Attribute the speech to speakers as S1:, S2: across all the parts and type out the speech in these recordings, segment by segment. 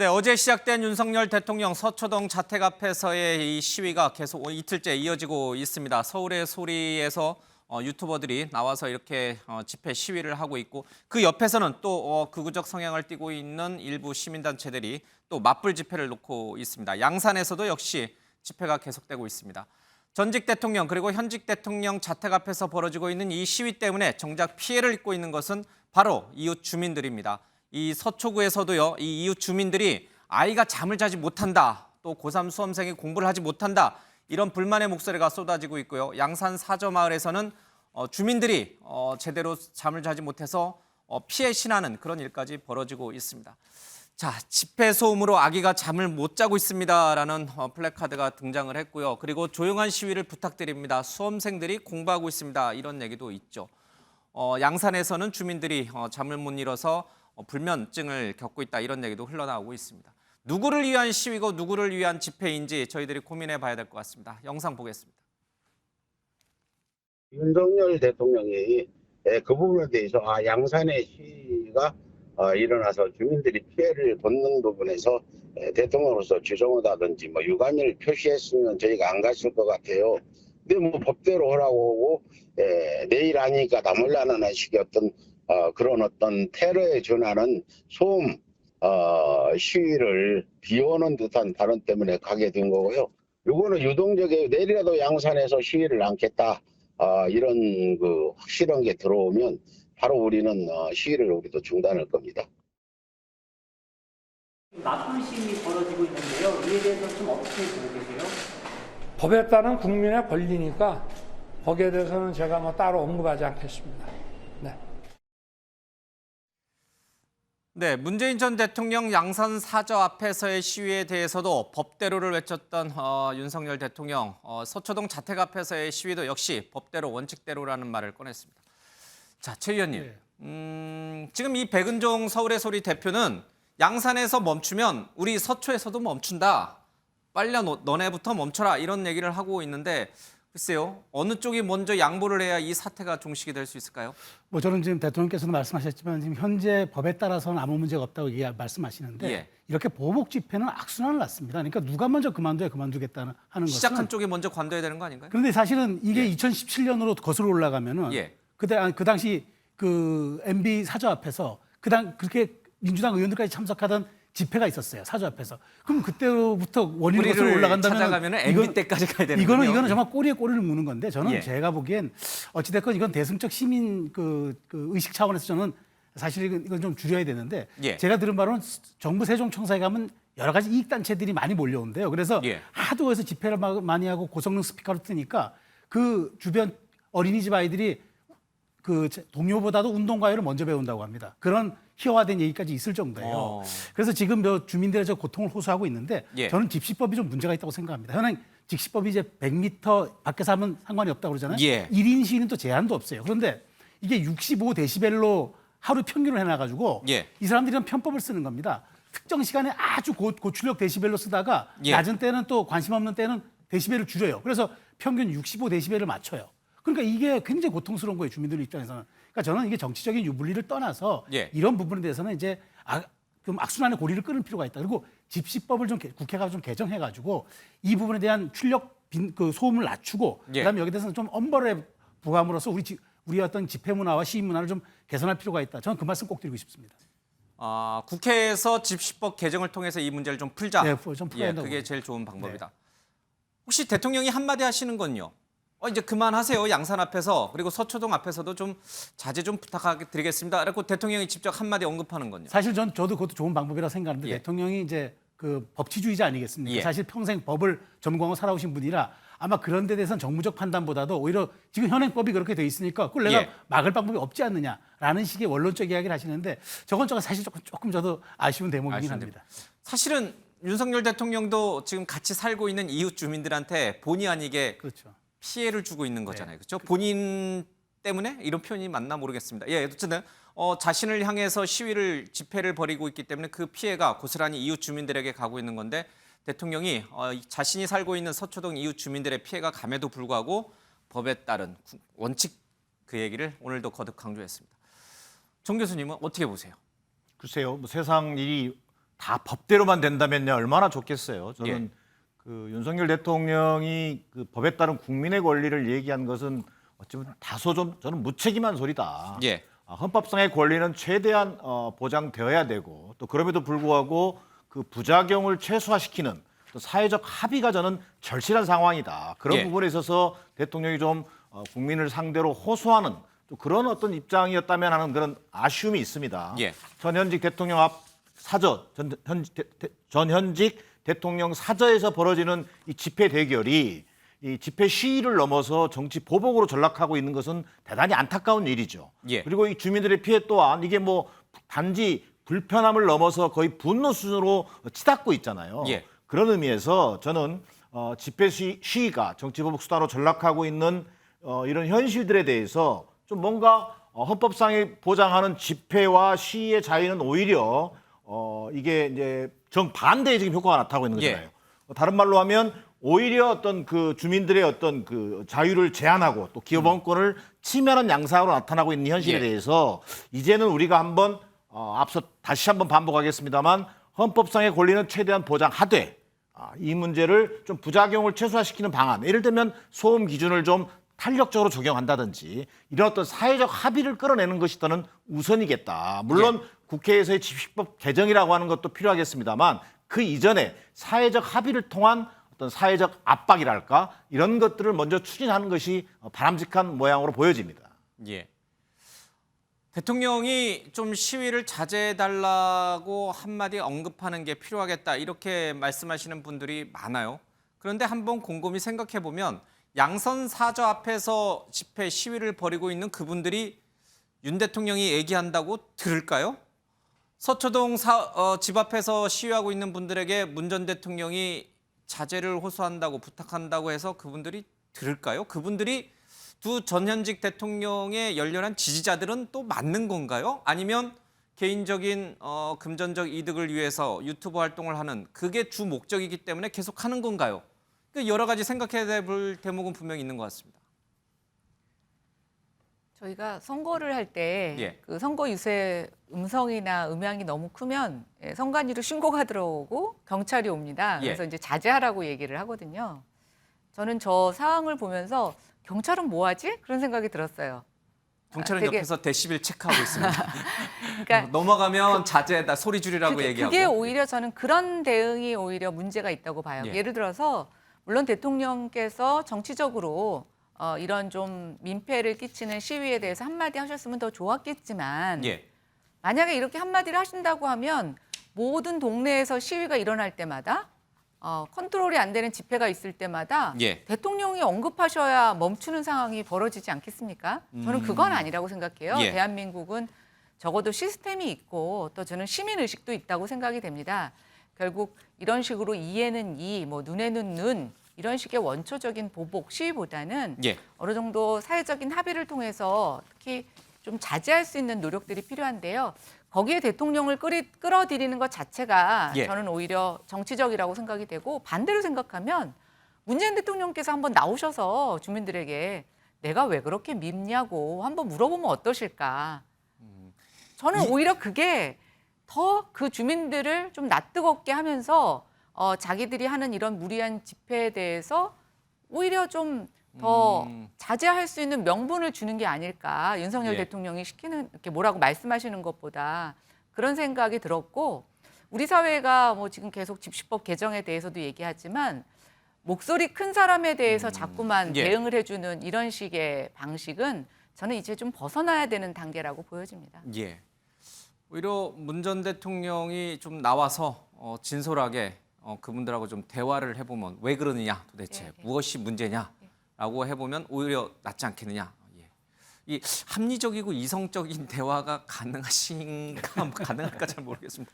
S1: 네, 어제 시작된 윤석열 대통령 서초동 자택 앞에서의 이 시위가 계속 이틀째 이어지고 있습니다. 서울의 소리에서 유튜버들이 나와서 이렇게 집회 시위를 하고 있고 그 옆에서는 또 극우적 성향을 띠고 있는 일부 시민단체들이 또 맞불 집회를 놓고 있습니다. 양산에서도 역시 집회가 계속되고 있습니다. 전직 대통령 그리고 현직 대통령 자택 앞에서 벌어지고 있는 이 시위 때문에 정작 피해를 입고 있는 것은 바로 이웃 주민들입니다. 이 서초구에서도요, 이 이웃 주민들이 아이가 잠을 자지 못한다, 또 고3 수험생이 공부를 하지 못한다, 이런 불만의 목소리가 쏟아지고 있고요. 양산 사저마을에서는 주민들이 제대로 잠을 자지 못해서 피해 신하는 그런 일까지 벌어지고 있습니다. 자, 집회 소음으로 아기가 잠을 못 자고 있습니다라는 플래카드가 등장을 했고요. 그리고 조용한 시위를 부탁드립니다. 수험생들이 공부하고 있습니다. 이런 얘기도 있죠. 양산에서는 주민들이 잠을 못 이뤄서 불면증을 겪고 있다, 이런 얘기도 흘러나오고 있습니다. 누구를 위한 시위고 누구를 위한 집회인지 저희들이 고민해 봐야 될 것 같습니다. 영상 보겠습니다.
S2: 윤석열 대통령이 그 부분에 대해서 양산의 시위가 일어나서 주민들이 피해를 받는 부분에서 대통령으로서 죄송하다든지 유감을 표시했으면 저희가 안 갔을 것 같아요. 근데 법대로 하라고 하고 내일 아니까 나 몰라라는 식의 그런 테러에 준하는 소음 시위를 비오는 듯한 발언 때문에 가게 된 거고요. 요거는 유동적이에요. 내일이라도 양산에서 시위를 않겠다. 이런 확실한 게 들어오면 바로 우리는 시위를 우리도 중단할 겁니다.
S3: 맞불 시위 벌어지고 있는데요. 이에 대해서 좀 어떻게 보고 계세요?
S4: 법에 따른 국민의 권리니까 거기에 대해서는 제가 따로 언급하지 않겠습니다. 네.
S1: 네, 문재인 전 대통령 양산 사저 앞에서의 시위에 대해서도 법대로를 외쳤던 윤석열 대통령, 서초동 자택 앞에서의 시위도 역시 법대로 원칙대로라는 말을 꺼냈습니다. 자, 최 의원님, 지금 이 백은종 서울의 소리 대표는 양산에서 멈추면 우리 서초에서도 멈춘다. 빨리 너네부터 멈춰라, 이런 얘기를 하고 있는데 글쎄요, 어느 쪽이 먼저 양보를 해야 이 사태가 종식이 될 수 있을까요?
S5: 저는 지금 대통령께서도 말씀하셨지만 지금 현재 법에 따라서는 아무 문제가 없다고 말씀하시는데
S1: 예.
S5: 이렇게 보복 집회는 악순환을 낳습니다. 그러니까 누가 먼저 그만두겠다는 하는
S1: 시작한
S5: 것은
S1: 쪽이 먼저 관둬야 되는 거 아닌가요?
S5: 그런데 사실은 이게
S1: 예.
S5: 2017년으로 거슬러 올라가면은
S1: 예.
S5: 그 당시 MB 사저 앞에서 그렇게 민주당 의원들까지 참석하던 집회가 있었어요. 사저 앞에서. 그럼 그때로부터 원인으로 거슬러 올라간다면
S1: 찾아가면 MB 때까지 가야 되는 거예요.
S5: 이거는 정말 꼬리에 꼬리를 무는 건데 저는
S1: 예.
S5: 제가 보기엔 어찌됐건 이건 대승적 시민 의식 차원에서 저는 사실 이건 좀 줄여야 되는데
S1: 예.
S5: 제가 들은 바로는 정부 세종청사에 가면 여러 가지 이익단체들이 많이 몰려온대요. 그래서
S1: 예.
S5: 하도 해서 집회를 많이 하고 고성능 스피커로 뜨니까 그 주변 어린이집 아이들이 동료보다도 운동과외를 먼저 배운다고 합니다. 그런 희화화된 얘기까지 있을 정도예요. 그래서 지금 주민들의 고통을 호소하고 있는데 예. 저는 집시법이 좀 문제가 있다고 생각합니다. 현행 집시법이 이제 100m 밖에서 하면 상관이 없다고 그러잖아요.
S1: 예.
S5: 1인 시위는 또 제한도 없어요. 그런데 이게 65데시벨로 하루 평균을 해놔가지고
S1: 예.
S5: 이 사람들은 편법을 쓰는 겁니다. 특정 시간에 아주 고출력 데시벨로 쓰다가
S1: 예.
S5: 낮은 때는 또 관심 없는 때는 데시벨을 줄여요. 그래서 평균 65데시벨을 맞춰요. 그러니까 이게 굉장히 고통스러운 거예요, 주민들 입장에서는. 그러니까 저는 이게 정치적인 유불리를 떠나서
S1: 예.
S5: 이런 부분에 대해서는 이제 좀 악순환의 고리를 끊을 필요가 있다. 그리고 집시법을 좀 국회가 좀 개정해가지고 이 부분에 대한 출력 소음을 낮추고
S1: 예.
S5: 그다음에 여기에 대해서는 좀 엄벌에 부감으로써 우리 어떤 집회 문화와 시위 문화를 좀 개선할 필요가 있다. 저는 그 말씀 꼭 드리고 싶습니다.
S1: 국회에서 집시법 개정을 통해서 이 문제를 좀 풀자.
S5: 네, 좀 풀어야 된다고
S1: 그게
S5: 봅니다.
S1: 제일 좋은 방법이다.
S5: 네.
S1: 혹시 대통령이 한마디 하시는 건요? 이제 그만하세요. 양산 앞에서 그리고 서초동 앞에서도 좀 자제 좀 부탁드리겠습니다. 그리고 대통령이 직접 한마디 언급하는 건요.
S5: 사실 저도 그것도 좋은 방법이라고 생각하는데
S1: 예.
S5: 대통령이 이제 법치주의자 아니겠습니까?
S1: 예.
S5: 사실 평생 법을 전공하고 살아오신 분이라 아마 그런 데 대해서는 정무적 판단보다도 오히려 지금 현행법이 그렇게 돼 있으니까 그걸 내가
S1: 예.
S5: 막을 방법이 없지 않느냐라는 식의 원론적 이야기를 하시는데 저건 사실 조금 저도 아쉬운 대목이긴 합니다.
S1: 사실은 윤석열 대통령도 지금 같이 살고 있는 이웃 주민들한테 본의 아니게
S5: 그렇죠.
S1: 피해를 주고 있는 거잖아요. 그렇죠? 본인 때문에 이런 표현이 맞나 모르겠습니다. 예, 어쨌든 자신을 향해서 집회를 벌이고 있기 때문에 그 피해가 고스란히 이웃 주민들에게 가고 있는 건데 대통령이 자신이 살고 있는 서초동 이웃 주민들의 피해가 감에도 불구하고 법에 따른 원칙 그 얘기를 오늘도 거듭 강조했습니다. 정 교수님은 어떻게 보세요?
S6: 글쎄요, 세상 일이 다 법대로만 된다면요 얼마나 좋겠어요. 저는
S1: 예.
S6: 그 윤석열 대통령이 그 법에 따른 국민의 권리를 얘기한 것은 어쩌면 다소 좀 저는 무책임한 소리다.
S1: 예.
S6: 헌법상의 권리는 최대한 보장되어야 되고 또 그럼에도 불구하고 그 부작용을 최소화시키는 또 사회적 합의가 저는 절실한 상황이다. 그런
S1: 예.
S6: 부분에 있어서 대통령이 좀 국민을 상대로 호소하는 또 그런 어떤 입장이었다면 하는 그런 아쉬움이 있습니다.
S1: 예.
S6: 전현직 대통령 앞 사저 전현직 대통령 사저에서 벌어지는 이 집회 대결이 이 집회 시위를 넘어서 정치 보복으로 전락하고 있는 것은 대단히 안타까운 일이죠.
S1: 예.
S6: 그리고 이 주민들의 피해 또한 이게 뭐 단지 불편함을 넘어서 거의 분노 수준으로 치닫고 있잖아요.
S1: 예.
S6: 그런 의미에서 저는 집회 시위가 정치 보복 수단으로 전락하고 있는 이런 현실들에 대해서 좀 뭔가 헌법상에 보장하는 집회와 시위의 자유는 오히려 이게 이제 정반대의 지금 효과가 나타나고 있는 거잖아요. 다른 말로 하면 오히려 어떤 그 주민들의 어떤 그 자유를 제한하고 또 기업원권을 침해하는 양상으로 나타나고 있는 현실에
S1: 예.
S6: 대해서 이제는 우리가 한번 앞서 다시 한번 반복하겠습니다만 헌법상의 권리는 최대한 보장하되 이 문제를 좀 부작용을 최소화시키는 방안, 예를 들면 소음 기준을 좀 탄력적으로 적용한다든지 이런 어떤 사회적 합의를 끌어내는 것이 더는 우선이겠다. 물론 국회에서의 집시법 개정이라고 하는 것도 필요하겠습니다만 그 이전에 사회적 합의를 통한 어떤 사회적 압박이랄까 이런 것들을 먼저 추진하는 것이 바람직한 모양으로 보여집니다.
S1: 예. 대통령이 좀 시위를 자제해달라고 한마디 언급하는 게 필요하겠다 이렇게 말씀하시는 분들이 많아요. 그런데 한번 곰곰이 생각해 보면 양선 사저 앞에서 집회 시위를 벌이고 있는 그분들이 윤 대통령이 얘기한다고 들을까요? 서초동 집 앞에서 시위하고 있는 분들에게 문 전 대통령이 자제를 호소한다고 부탁한다고 해서 그분들이 들을까요? 그분들이 두 전현직 대통령의 열렬한 지지자들은 또 맞는 건가요? 아니면 개인적인 금전적 이득을 위해서 유튜브 활동을 하는 그게 주 목적이기 때문에 계속 하는 건가요? 여러 가지 생각해야 볼 대목은 분명히 있는 것 같습니다.
S7: 저희가 선거를 할 때
S1: 예.
S7: 그 선거 유세 음성이나 음향이 너무 크면 선관위로 신고가 들어오고 경찰이 옵니다.
S1: 예.
S7: 그래서 이제 자제하라고 얘기를 하거든요. 저는 저 상황을 보면서 경찰은 뭐 하지? 그런 생각이 들었어요.
S1: 경찰은
S7: 되게-
S1: 옆에서 데시벨 체크하고 있습니다.
S7: 그러니까
S1: 넘어가면 자제다 소리 줄이라고 얘기하고.
S7: 그게 오히려 저는 그런 대응이 오히려 문제가 있다고 봐요.
S1: 예.
S7: 예를 들어서 물론 대통령께서 정치적으로 이런 좀 민폐를 끼치는 시위에 대해서 한마디 하셨으면 더 좋았겠지만
S1: 예.
S7: 만약에 이렇게 한마디를 하신다고 하면 모든 동네에서 시위가 일어날 때마다 컨트롤이 안 되는 집회가 있을 때마다
S1: 예.
S7: 대통령이 언급하셔야 멈추는 상황이 벌어지지 않겠습니까? 저는 그건 아니라고 생각해요.
S1: 예.
S7: 대한민국은 적어도 시스템이 있고 또 저는 시민의식도 있다고 생각이 됩니다. 결국 이런 식으로 이에는 이, 뭐 눈에는 눈 이런 식의 원초적인 보복 시위보다는
S1: 예.
S7: 어느 정도 사회적인 합의를 통해서 특히 좀 자제할 수 있는 노력들이 필요한데요. 거기에 대통령을 끌어들이는 것 자체가
S1: 예.
S7: 저는 오히려 정치적이라고 생각이 되고 반대로 생각하면 문재인 대통령께서 한번 나오셔서 주민들에게 내가 왜 그렇게 밉냐고 한번 물어보면 어떠실까. 저는 오히려 그게 더 그 주민들을 좀 낯뜨겁게 하면서 자기들이 하는 이런 무리한 집회에 대해서 오히려 좀 더 자제할 수 있는 명분을 주는 게 아닐까. 윤석열
S1: 예.
S7: 대통령이 시키는 이렇게 뭐라고 말씀하시는 것보다 그런 생각이 들었고 우리 사회가 뭐 지금 계속 집시법 개정에 대해서도 얘기하지만 목소리 큰 사람에 대해서 자꾸만
S1: 예.
S7: 대응을 해주는 이런 식의 방식은 저는 이제 좀 벗어나야 되는 단계라고 보여집니다.
S1: 예. 오히려 문 전 대통령이 좀 나와서 진솔하게 그분들하고 좀 대화를 해보면 왜 그러느냐 도대체
S7: 예.
S1: 무엇이 문제냐라고 해보면 오히려 낫지 않겠느냐. 예. 이 합리적이고 이성적인 대화가 가능하신가 가능할까 잘 모르겠습니다.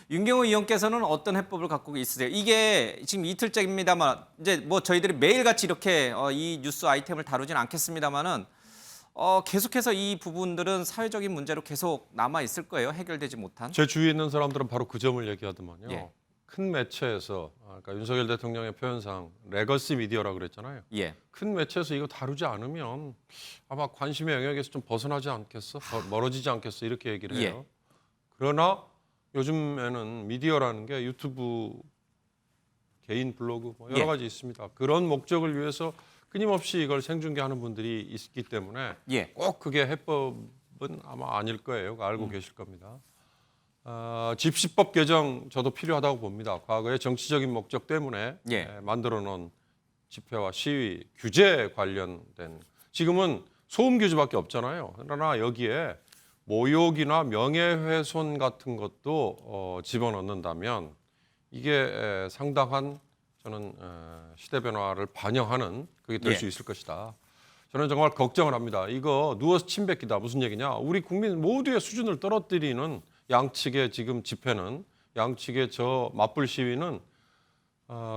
S1: 윤경호 의원께서는 어떤 해법을 갖고 있으세요? 이게 지금 이틀째입니다만 이제 뭐 저희들이 매일같이 이렇게 이 뉴스 아이템을 다루진 않겠습니다만은 계속해서 이 부분들은 사회적인 문제로 계속 남아 있을 거예요. 해결되지 못한.
S8: 제 주위에 있는 사람들은 바로 그 점을 얘기하더만요.
S1: 예.
S8: 큰 매체에서 그러니까 윤석열 대통령의 표현상 레거시 미디어라고 그랬잖아요.
S1: 예.
S8: 큰 매체에서 이거 다루지 않으면 아마 관심의 영역에서 좀 벗어나지 않겠어? 멀어지지 않겠어? 이렇게 얘기를 해요.
S1: 예.
S8: 그러나 요즘에는 미디어라는 게 유튜브, 개인 블로그 뭐 여러
S1: 예.
S8: 가지 있습니다. 그런 목적을 위해서 끊임없이 이걸 생중계하는 분들이 있기 때문에
S1: 예.
S8: 꼭 그게 해법은 아마 아닐 거예요. 알고 계실 겁니다. 집시법 개정 저도 필요하다고 봅니다. 과거에 정치적인 목적 때문에
S1: 예.
S8: 만들어 놓은 집회와 시위 규제 관련된, 지금은 소음 규제밖에 없잖아요. 그러나 여기에 모욕이나 명예훼손 같은 것도 집어넣는다면 이게 상당한, 저는 시대 변화를 반영하는 그게 될
S1: 예.
S8: 수 있을 것이다. 저는 정말 걱정을 합니다. 이거 누워서 침 뱉기다. 무슨 얘기냐? 우리 국민 모두의 수준을 떨어뜨리는 양측의 지금 집회는, 양측의 저 맞불 시위는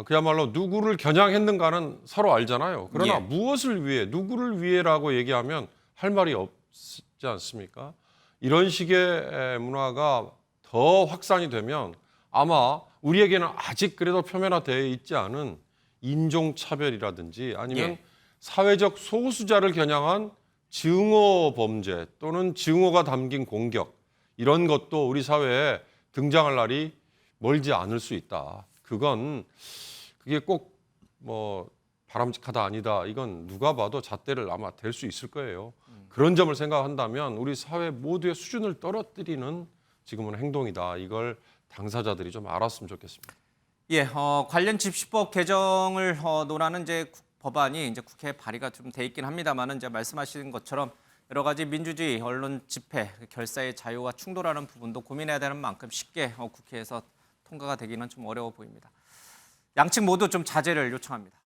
S8: 그야말로 누구를 겨냥했는가는 서로 알잖아요. 그러나
S1: 예.
S8: 무엇을 위해, 누구를 위해라고 얘기하면 할 말이 없지 않습니까? 이런 식의 문화가 더 확산이 되면 아마 우리에게는 아직 그래도 표면화되어 있지 않은 인종차별이라든지 아니면
S1: 예.
S8: 사회적 소수자를 겨냥한 증오 범죄 또는 증오가 담긴 공격, 이런 것도 우리 사회에 등장할 날이 멀지 않을 수 있다. 그게 꼭 뭐 바람직하다 아니다, 이건 누가 봐도 잣대를 아마 댈 수 있을 거예요. 그런 점을 생각한다면 우리 사회 모두의 수준을 떨어뜨리는 지금은 행동이다. 이걸 당사자들이 좀 알았으면 좋겠습니다.
S1: 예, 관련 집시법 개정을 논하는 이제 법안이 이제 국회에 발의가 좀 돼 있긴 합니다만은 이제 말씀하신 것처럼 여러 가지 민주주의, 언론 집회, 결사의 자유와 충돌하는 부분도 고민해야 되는 만큼 쉽게 국회에서 통과가 되기는 좀 어려워 보입니다. 양측 모두 좀 자제를 요청합니다.